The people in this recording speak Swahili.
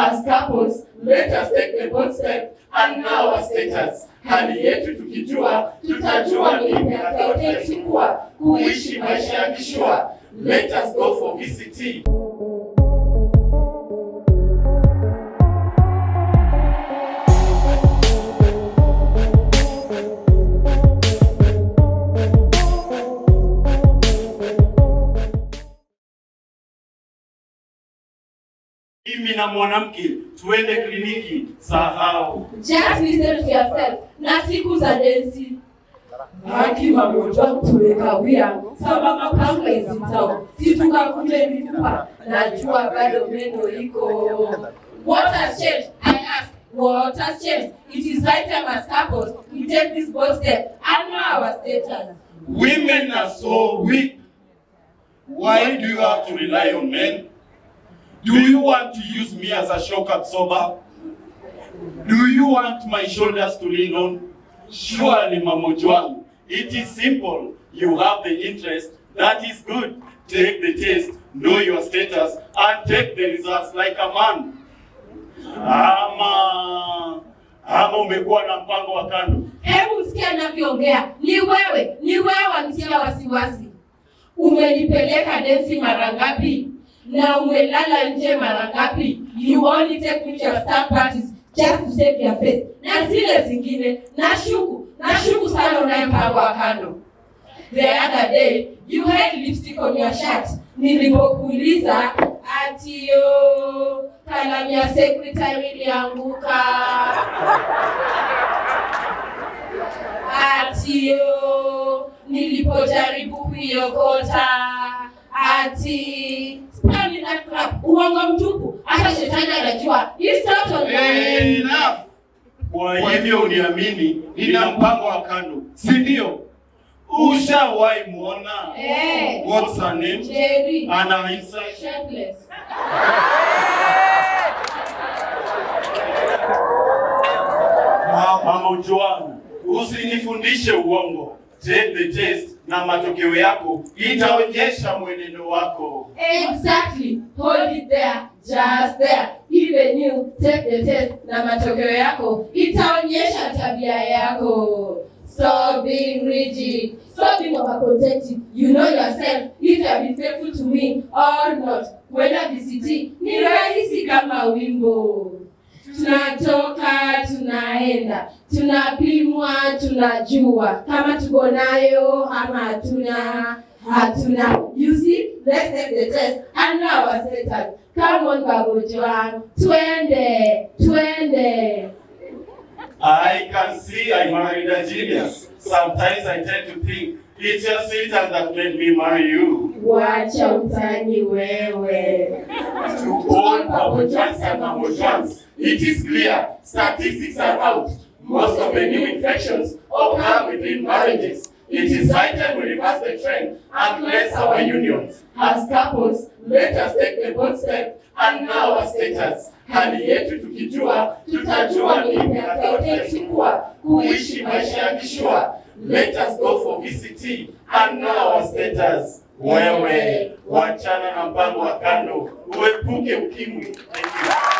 As couples, let us take the bold step and know our status. Hali yetu tukijua, tutajua nini atakayochukua kuishi maisha ya kishua. Let us go for VCT. Mimi na mwanamke tuende kliniki, sahau. Just listen to yourself. Na siku za densi. Haki magonjwa tumekawia. Sababu kama izitao. Situka kule mifupa. Najua bado meno iko. What has changed? I ask. What has changed? It is right time as couples we take this bold step and know our status. Women are so weak. Why do you have to rely on men? Do you want to use me as a shock absorber? Do you want my shoulders to lean on? Surely, Mamojwang, it is simple. You have the interest. That is good. Take the test, know your status, and take the results like a man. Ama umekuwa na mpango wa kando. Hebu sikia anavyoongea. Ni wewe wanitia wasiwasi. Umenipeleka densi mara ngapi? Na umelala nje mara ngapi? You only take me to your staff parties just to save your face. Na zile zingine, nashuku sana unayempango wa kando. The other day, you had lipstick on your shirt. Nilipokuuliza, atiyo, kalamu ya secretary ilianguka. Atiyo, nilipojaribu kuiokota. Ati spani na crap, uongo mtupu, hata shetani anajua. It's not enough. Kwa hivyo uniamini, nina mpango wa kando, si ndio? Ushawahi muona? What's her name? Jerry. Anaisa. Shapeless. Mamojwang, usinifundishe uongo. Take the test na matokeo yako itaonyesha mwenendo wako. Exactly. Hold it there, just there. Even you take the test na matokeo yako itaonyesha tabia yako. Stop being rigid. Stop being overprotective. You know yourself if you have been faithful to me or not. Whether VCT ni rahisi kama wimbo. Tunatoka, tunaenda, tunapimwa, tunajua kama tuko nayo ama hatuna. You see, let's take the test and know our status. Come on, Mamojwang, twende. I can see I married a genius. Sometimes I tend to think it's your Satan that made me marry you. Wacha utani wewe. To all Mamojwangs and Mamojwangs, it is clear, statistics are out. Most of the new infections occur within marriages. It is high time we reverse the trend and bless our union. As couples, let us take the bold step and know our status. Hali yetu tukijua, tutajua nini atakayochukua kuishi maisha ya kishua. Let us go for VCT and know our status. Wewe, wachana na mpango wa kando, uepuke ukimwi. Thank you.